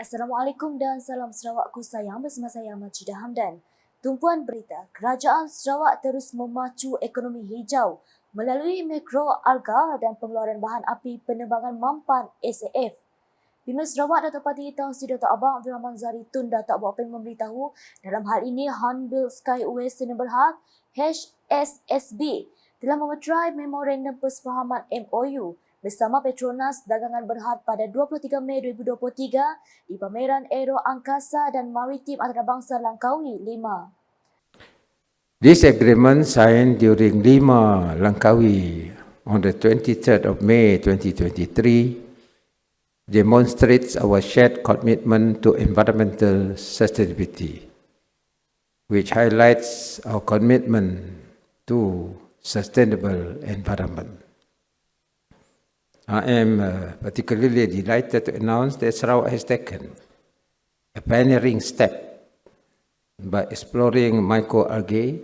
Assalamualaikum dan salam Sarawakku sayang, bersama saya Majidah Hamdan. Tumpuan berita, Kerajaan Sarawak terus memacu ekonomi hijau melalui mikroalga dan pengeluaran bahan api penerbangan mampan SAF. Bima Sarawak Datuk Parti Tan Sri Dr. Abang Abdul Rahman Zahari Tun Datuk Buapeng memberitahu dalam hal ini Hornbill Skyways Sdn Bhd HSSB telah memeterai memorandum persefahaman MOU bersama Petronas Dagangan Berhad pada 23 Mei 2023 di Pameran Aero Angkasa dan Maritim Antarabangsa Langkawi 5. This agreement signed during Lima, Langkawi on the 23rd of May 2023 demonstrates our shared commitment to environmental sustainability, which highlights our commitment to sustainable environment. I am particularly delighted to announce that Sarawak has taken a pioneering step by exploring microalgae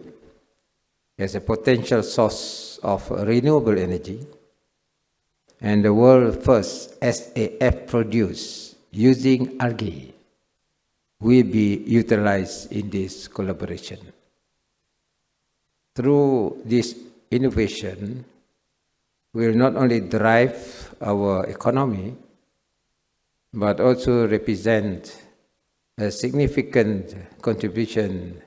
as a potential source of renewable energy, and the world's first SAF produced using algae will be utilized in this collaboration. Through this innovation, will not only drive our economy, but also represent a significant contribution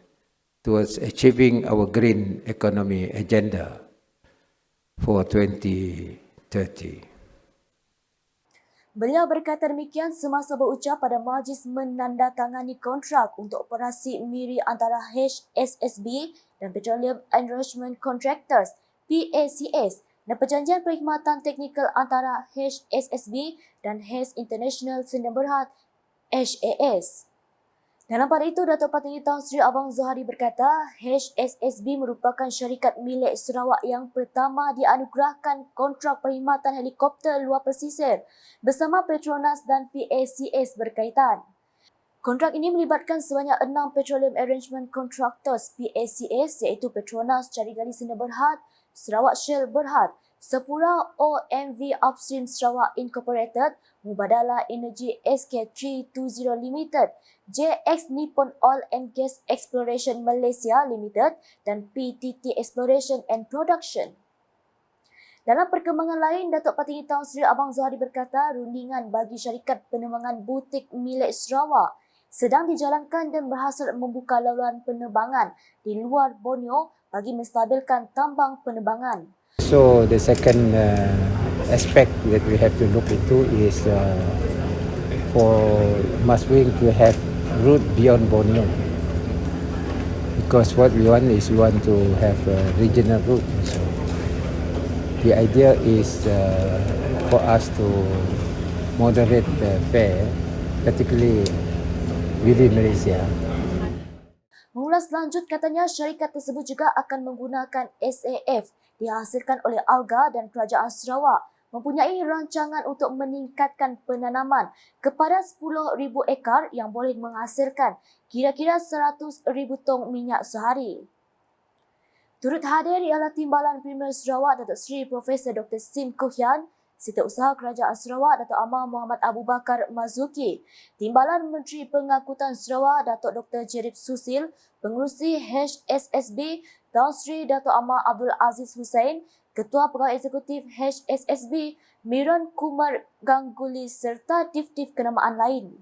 towards achieving our green economy agenda for 2030. Beliau berkata demikian semasa berucap pada majlis menandatangani kontrak untuk operasi miri antara HSSB dan Petroleum Enrichment Contractors (PACS) dan perjanjian perkhidmatan teknikal antara HSSB dan HAS International Sdn Bhd HAS. Dalam pada itu, Datuk Parti Tan Sri Abang Zahari berkata, HSSB merupakan syarikat milik Sarawak yang pertama dianugerahkan kontrak perkhidmatan helikopter luar pesisir bersama Petronas dan PACS berkaitan. Kontrak ini melibatkan sebanyak 6 Petroleum Arrangement Contractors PACS iaitu Petronas Cari Gali Sdn Bhd, Sarawak Shell Berhad, Sepura OMV Upstream Sarawak Incorporated, Mubadala Energy SK320 Limited, JX Nippon Oil and Gas Exploration Malaysia Limited dan PTT Exploration and Production. Dalam perkembangan lain, Datuk Parti Tan Sri Abang Zahari berkata rundingan bagi syarikat penerbangan butik milik Sarawak sedang dijalankan dan berhasil membuka laluan penerbangan di luar Borneo bagi menstabilkan tambang penerbangan. So the second aspect that we have to look into is for Maswing to have route beyond Borneo, because what we want is we want to have a regional route. So the idea is for us to moderate the fare, particularly within Malaysia. Mengulas lanjut katanya syarikat tersebut juga akan menggunakan SAF dihasilkan oleh alga dan Kerajaan Sarawak mempunyai rancangan untuk meningkatkan penanaman kepada 10,000 ekar yang boleh menghasilkan kira-kira 100,000 tong minyak sehari. Turut hadir ialah Timbalan Premier Sarawak Datuk Seri Profesor Dr. Sim Kuhian, Setiausaha Kerajaan Sarawak Datuk Amar Muhammad Abu Bakar Mazuki, Timbalan Menteri Pengangkutan Sarawak Datuk Dr. Jerib Susil, Pengerusi HSSB Tan Sri Datuk Amar Abdul Aziz Hussein, Ketua Pegawai Eksekutif HSSB Miran Kumar Ganguly serta tif-tif kenamaan lain.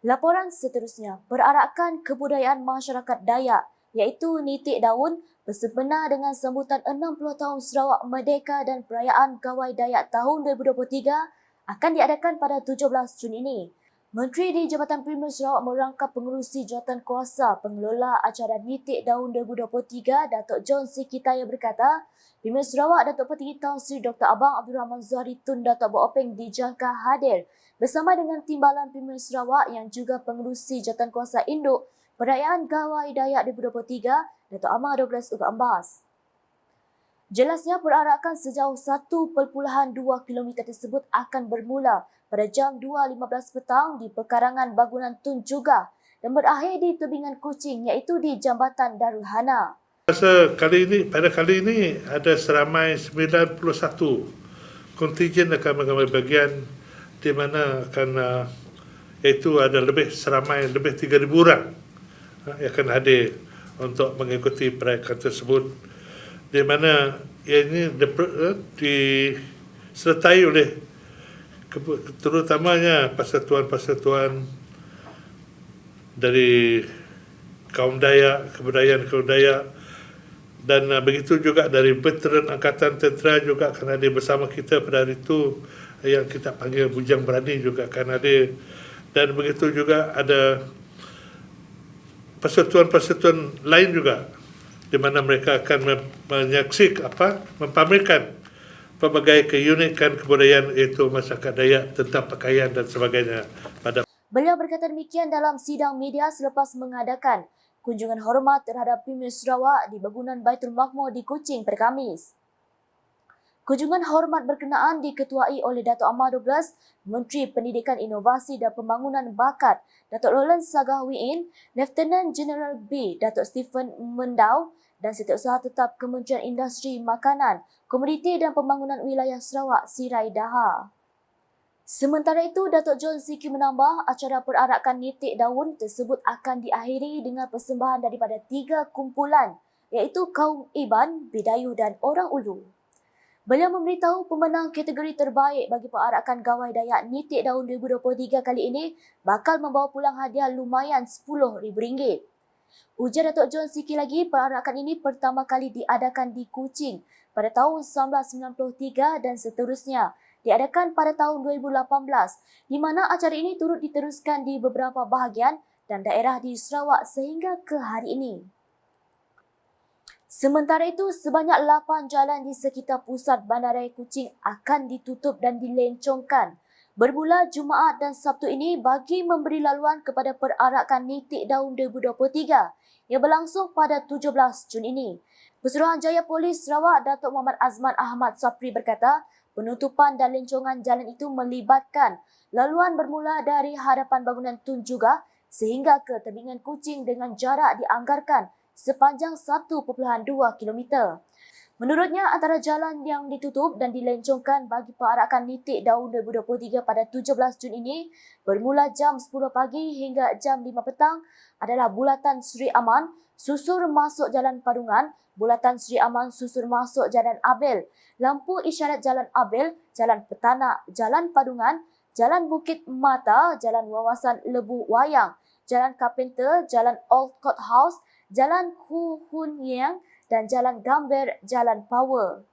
Laporan seterusnya berarakan kebudayaan masyarakat Dayak iaitu nitik daun bersempena dengan sambutan 60 tahun Sarawak Merdeka dan perayaan Gawai Dayak tahun 2023 akan diadakan pada 17 Jun ini. Menteri di Jabatan Premier Sarawak merangkap pengerusi jawatan kuasa pengelola acara nitik daun 2023 Datuk John Sikitaya berkata, Premier Sarawak Datuk Parti Tan Sri Dr. Abang Abdul Rahman Zahari Tun Datuk Buapeng dijangka hadir bersama dengan Timbalan Premier Sarawak yang juga pengerusi jawatan kuasa induk perayaan Gawai Dayak 2023 Datuk Amar Douglas Uga Ambas. Jelasnya perarakan sejauh 1.2 km tersebut akan bermula pada jam 2.15 petang di pekarangan bangunan Tun Juga dan berakhir di tebingan Kuching iaitu di Jambatan Darul Hana. Pada kali ini ada seramai 91 kontingen akan mengambil bagian di mana akan iaitu ada lebih 3,000 orang yang akan hadir untuk mengikuti perayaan tersebut, di mana ini disertai oleh terutamanya persatuan-persatuan dari kaum Dayak, kebudayaan kaum Dayak, dan begitu juga dari veteran Angkatan Tentera juga akan hadir bersama kita pada hari itu, yang kita panggil Bujang Berani juga akan hadir. Dan begitu juga ada persatuan-persatuan lain juga, di mana mereka akan mempamerkan pelbagai keunikan kebudayaan iaitu masyarakat Dayak tentang pakaian dan sebagainya. Beliau berkata demikian dalam sidang media selepas mengadakan kunjungan hormat terhadap Premier Sarawak di bangunan Baitul Makmur di Kuching pada Khamis. Kunjungan hormat berkenaan diketuai oleh Datuk Ahmad Douglas, Menteri Pendidikan Inovasi dan Pembangunan Bakat, Datuk Lawrence Sagahwiin, Lieutenant General B, Datuk Stephen Mendau dan Setiausaha Tetap Kementerian Industri Makanan, Komoditi dan Pembangunan Wilayah Sarawak, Sirai Daha. Sementara itu, Datuk John Siki menambah acara perarakan nitik daun tersebut akan diakhiri dengan persembahan daripada 3 kumpulan, iaitu kaum Iban, Bidayuh dan Orang Ulu. Beliau memberitahu pemenang kategori terbaik bagi perarakan Gawai Dayak Nitik Daun 2023 kali ini bakal membawa pulang hadiah lumayan RM10,000. Ujar Datuk John Siki lagi, perarakan ini pertama kali diadakan di Kuching pada tahun 1993 dan seterusnya diadakan pada tahun 2018, di mana acara ini turut diteruskan di beberapa bahagian dan daerah di Sarawak sehingga ke hari ini. Sementara itu, sebanyak 8 jalan di sekitar pusat Bandaraya Kuching akan ditutup dan dilencongkan bermula Jumaat dan Sabtu ini bagi memberi laluan kepada perarakan nitik daun 2023 yang berlangsung pada 17 Jun ini. Pesuruhanjaya Polis Sarawak Datuk Muhammad Azman Ahmad Sapri berkata, penutupan dan lencongan jalan itu melibatkan laluan bermula dari hadapan bangunan Tun Juga sehingga ke tebingan Kuching dengan jarak dianggarkan sepanjang 1.2 km. Menurutnya, antara jalan yang ditutup dan dilencongkan bagi perarakan nitik daun 2023 pada 17 Jun ini bermula jam 10 pagi hingga jam 5 petang adalah Bulatan Sri Aman, susur masuk Jalan Padungan, Bulatan Sri Aman susur masuk Jalan Abel, lampu isyarat Jalan Abel, Jalan Petanak, Jalan Padungan, Jalan Bukit Mata, Jalan Wawasan Lebu Wayang, Jalan Carpenter, Jalan Old Court House, Jalan Hu Hun Yang dan Jalan Gamber, Jalan Power.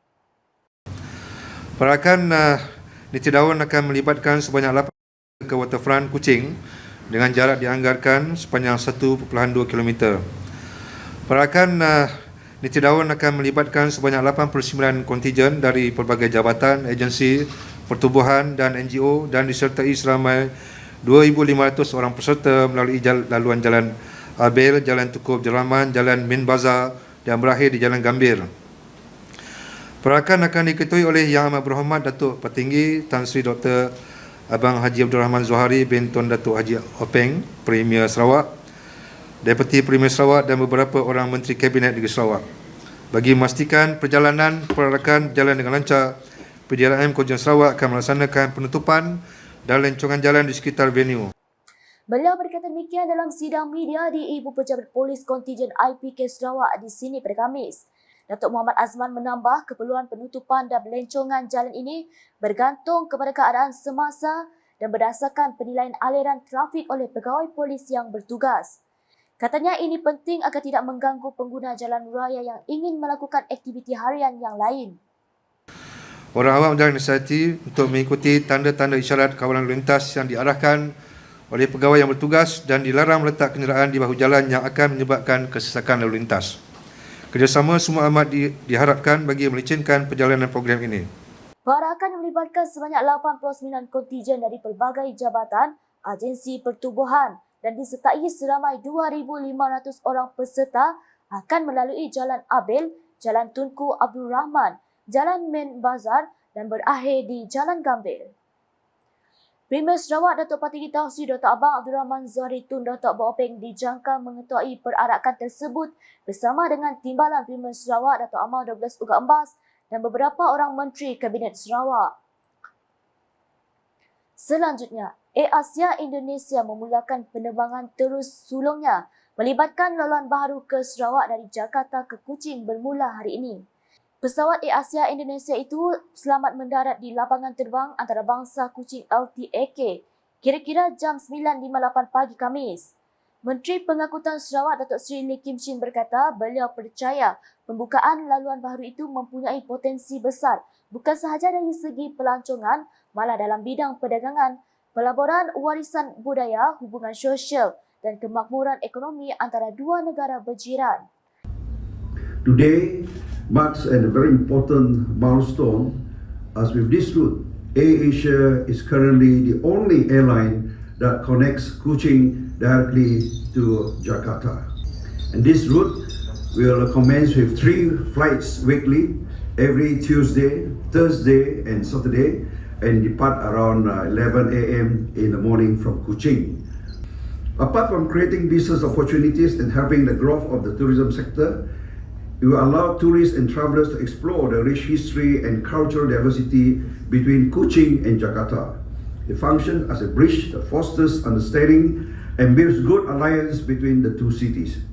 Perarakan nitik daun akan melibatkan sebanyak 8 ke waterfront Kuching dengan jarak dianggarkan sepanjang 1.2 km. Perarakan nitik daun akan melibatkan sebanyak 89 kontijen dari pelbagai jabatan, agensi, pertubuhan dan NGO dan disertai seramai 2,500 orang peserta melalui laluan Jalan Abel, Jalan Tukub Jeraman, Jalan Min Bazar dan berakhir di Jalan Gambir. Perarakan akan diketuai oleh Yang Amat Berhormat Datuk Petinggi Tan Sri Dr. Abang Haji Abdul Rahman Zohari bin Tun Datuk Haji Openg, Premier Sarawak, Deputi Premier Sarawak dan beberapa orang Menteri Kabinet Negeri Sarawak. Bagi memastikan perjalanan perarakan berjalan dengan lancar, PDRM Kuching Sarawak akan melaksanakan penutupan dan lencongan jalan di sekitar venue. Beliau berkata demikian dalam sidang media di Ibu Pejabat Polis Kontijen IPK Sarawak di sini pada Khamis. Datuk Muhammad Azman menambah keperluan penutupan dan pelencongan jalan ini bergantung kepada keadaan semasa dan berdasarkan penilaian aliran trafik oleh pegawai polis yang bertugas. Katanya ini penting agar tidak mengganggu pengguna jalan raya yang ingin melakukan aktiviti harian yang lain. Orang awam dan nasihati untuk mengikuti tanda-tanda isyarat kawalan lalu lintas yang diarahkan oleh pegawai yang bertugas dan dilarang meletak kenderaan di bahu jalan yang akan menyebabkan kesesakan lalu lintas. Kerjasama semua amat diharapkan bagi melicinkan perjalanan program ini. Perarakan yang melibatkan sebanyak 89 kontijen dari pelbagai jabatan, agensi pertubuhan dan disertai seramai 2,500 orang peserta akan melalui Jalan Abel, Jalan Tunku Abdul Rahman, Jalan Min Bazar dan berakhir di Jalan Gambir. Premier Sarawak Datuk Petinggi Tan Sri Dr. Abang Abdul Rahman Zohari Tun Datuk Abang Openg dijangka mengetuai perarakan tersebut bersama dengan Timbalan Premier Sarawak Datuk Ahmad Douglas Uga Embas dan beberapa orang Menteri Kabinet Sarawak. Selanjutnya, AirAsia Indonesia memulakan penerbangan terus sulungnya melibatkan laluan baharu ke Sarawak dari Jakarta ke Kuching bermula hari ini. Pesawat AirAsia Indonesia itu selamat mendarat di lapangan terbang antarabangsa Kuching LTAK kira-kira jam 9.58 pagi Khamis. Menteri Pengangkutan Sarawak Datuk Seri Lee Kim Chin berkata beliau percaya pembukaan laluan baharu itu mempunyai potensi besar bukan sahaja dari segi pelancongan malah dalam bidang perdagangan, pelaburan warisan budaya, hubungan sosial dan kemakmuran ekonomi antara dua negara berjiran. Today marks a very important milestone as with this route, AirAsia is currently the only airline that connects Kuching directly to Jakarta. And this route will commence with 3 flights weekly every Tuesday, Thursday and Saturday and depart around 11 a.m. in the morning from Kuching. Apart from creating business opportunities and helping the growth of the tourism sector, it will allow tourists and travelers to explore the rich history and cultural diversity between Kuching and Jakarta. It functions as a bridge that fosters understanding and builds good alliance between the two cities.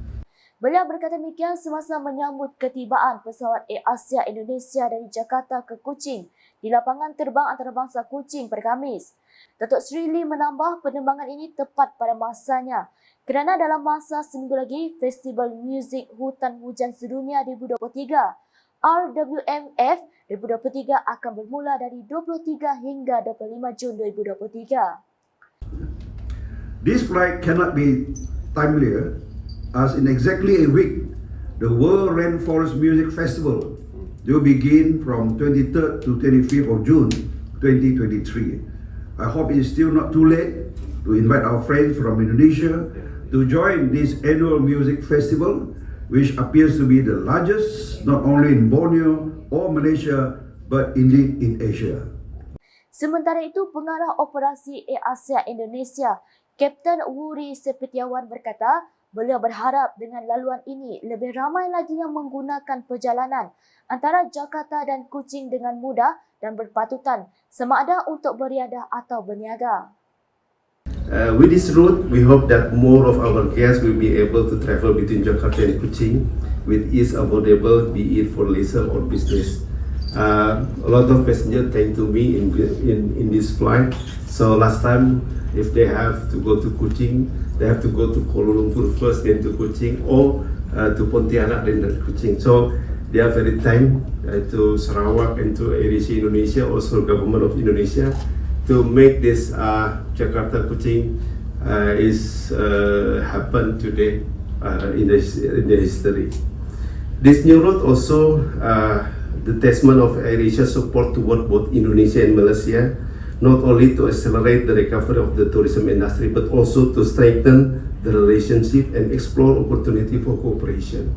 Beliau berkata demikian semasa menyambut ketibaan pesawat AirAsia Indonesia dari Jakarta ke Kuching di lapangan terbang antarabangsa Kuching pada Khamis. Datuk Seri Lee menambah penerbangan ini tepat pada masanya kerana dalam masa seminggu lagi Festival Muzik Hutan Hujan Sedunia 2023 RWMF 2023 akan bermula dari 23 hingga 25 Jun 2023. This flight cannot be timelier as in exactly a week, the World Rainforest Music Festival will begin from 23rd to 25th of June 2023. I hope it is still not too late to invite our friends from Indonesia to join this annual music festival, which appears to be the largest not only in Borneo or Malaysia, but indeed in Asia. Sementara itu, Pengarah Operasi AirAsia Indonesia, Kapten Wuri Sepetiawan berkata, beliau berharap dengan laluan ini lebih ramai lagi yang menggunakan perjalanan antara Jakarta dan Kuching dengan mudah dan berpatutan, sama ada untuk beriadah atau berniaga. With this route, we hope that more of our guests will be able to travel between Jakarta and Kuching with ease affordable, be it for leisure or business. A lot of passengers came to me in this flight. So last time, if they have to go to Kuching, they have to go to Kuala Lumpur first, then to Kuching, or to Pontianak, then to Kuching. So they are very time to Sarawak and to AirAsia Indonesia, also government of Indonesia, to make this Jakarta Kuching is happen today in the history. This new route also the testament of AirAsia support toward both Indonesia and Malaysia, not only to accelerate the recovery of the tourism industry, but also to strengthen the relationship and explore opportunity for cooperation.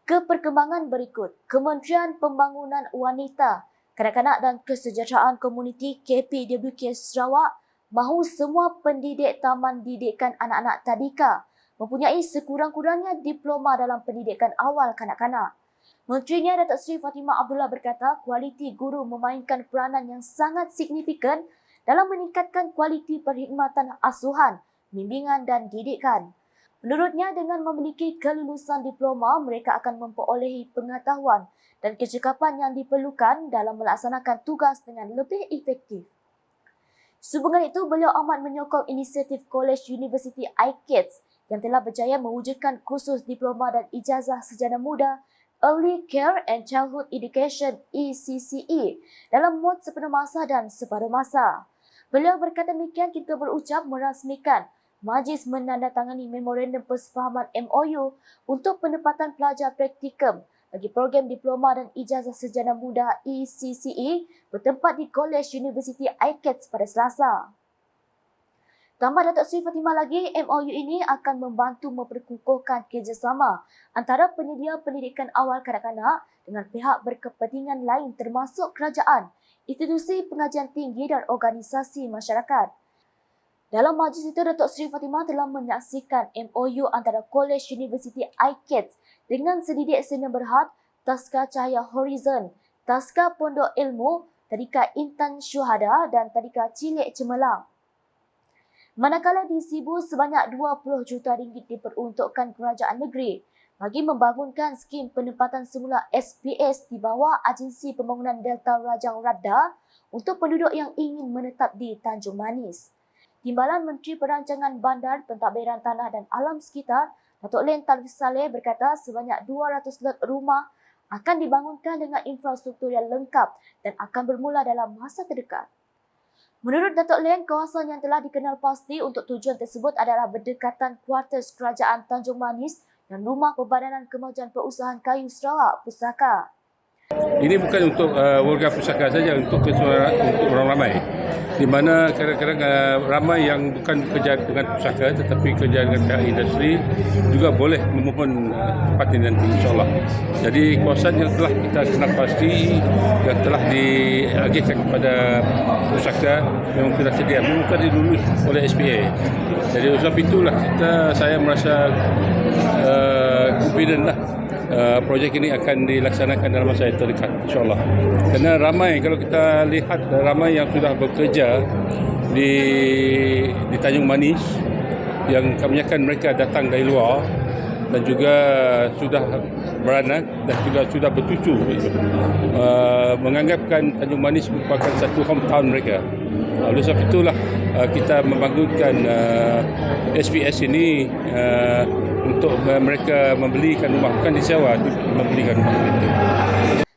Keperkembangan berikut, Kementerian Pembangunan Wanita, Kanak-kanak dan Kesejahteraan Komuniti KPWK Sarawak mahu semua pendidik taman didikan anak-anak tadika mempunyai sekurang-kurangnya diploma dalam pendidikan awal kanak-kanak. Menterinya Datuk Seri Fatimah Abdullah berkata kualiti guru memainkan peranan yang sangat signifikan dalam meningkatkan kualiti perkhidmatan asuhan, bimbingan dan didikan. Menurutnya, dengan memiliki kelulusan diploma, mereka akan memperolehi pengetahuan dan kecekapan yang diperlukan dalam melaksanakan tugas dengan lebih efektif. Sehubungan itu, beliau amat menyokong inisiatif Kolej Universiti iKids yang telah berjaya mewujudkan kursus diploma dan ijazah sejana muda Early Care and Childhood Education ECCE dalam mod sepenuh masa dan separuh masa. Beliau berkata demikian ketika berucap merasmikan Majlis menandatangani Memorandum Persefahaman MOU untuk penempatan pelajar praktikum bagi program diploma dan ijazah sejana muda ECCE bertempat di Kolej Universiti iKids pada Selasa. Tambah Datuk Seri Fatimah lagi, MOU ini akan membantu memperkukuhkan kerjasama antara penyedia pendidikan awal kanak-kanak dengan pihak berkepentingan lain termasuk kerajaan, institusi pengajian tinggi dan organisasi masyarakat. Dalam majlis itu, Datuk Seri Fatimah telah menyaksikan MOU antara Kolej Universiti iKids dengan Sedidik Seni Berhad, Taska Cahaya Horizon, Taska Pondok Ilmu, Tadika Intan Syuhada dan Tadika Cilik Cemerlang. Manakala di Sibu sebanyak 20 juta ringgit diperuntukkan kerajaan negeri bagi membangunkan skim penempatan semula SPS di bawah Agensi Pembangunan Delta Rajang Radda untuk penduduk yang ingin menetap di Tanjung Manis. Timbalan Menteri Perancangan Bandar, Pentadbiran Tanah dan Alam Sekitar, Datuk Len Tan Saleh berkata sebanyak 200 lot rumah akan dibangunkan dengan infrastruktur yang lengkap dan akan bermula dalam masa terdekat. Menurut Datuk Len, kawasan yang telah dikenal pasti untuk tujuan tersebut adalah berdekatan kuartus Kerajaan Tanjung Manis dan Rumah Perbadanan Kemajuan Perusahaan Kayu Sarawak, Pusaka. Ini bukan untuk warga Pusaka saja, untuk keseluruhan, untuk orang ramai. Di mana kadang-kadang ramai yang bukan kerja dengan Pusaka tetapi kerja dengan pihak industri juga boleh memohon tempat ini nanti, insyaAllah. Jadi kawasan yang telah kita kenal pasti, yang telah diagihkan kepada Pusaka memang tidak sedia, memang telah dilulus oleh SPA. Jadi sebab itulah saya merasa confident lah. Projek ini akan dilaksanakan dalam masa yang terdekat, insyaAllah. Kerana ramai, kalau kita lihat ramai yang sudah bekerja di Tanjung Manis, yang kebanyakan mereka datang dari luar dan juga sudah beranak dan juga sudah bercucu, menganggapkan Tanjung Manis merupakan satu hometown mereka. Oleh sebab itulah kita membangunkan SPS ini untuk mereka membelikan rumah, bukan disewa, membelikan rumah mereka.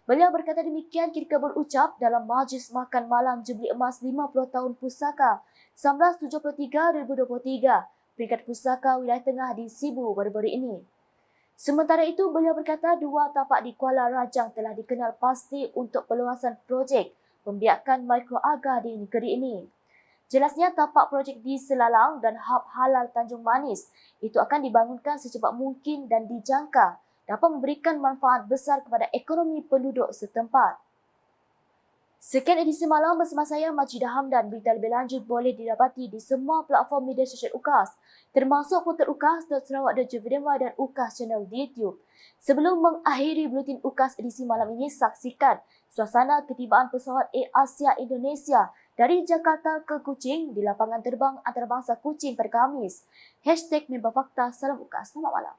Beliau berkata demikian ketika berucap dalam Majlis Makan Malam Jubli Emas 50 tahun Pusaka 1973-2023 peringkat Pusaka Wilayah Tengah di Sibu baru-baru ini. Sementara itu, beliau berkata dua tapak di Kuala Rajang telah dikenal pasti untuk perluasan projek pembiakan mikroalga di negeri ini. Jelasnya tapak projek di Selalang dan Hub Halal Tanjung Manis itu akan dibangunkan secepat mungkin dan dijangka dapat memberikan manfaat besar kepada ekonomi penduduk setempat. Sekian edisi malam bersama saya Majidah Hamdan. Berita lebih lanjut boleh didapati di semua platform media sosial UKAS termasuk portal ukas.sarawak.gov.my dan UKAS channel di YouTube. Sebelum mengakhiri buletin UKAS edisi malam ini, saksikan suasana ketibaan pesawat Air Asia Indonesia dari Jakarta ke Kuching di lapangan terbang antarabangsa Kuching pada Khamis. #MemberFakta. Salam UKAS. Selamat malam.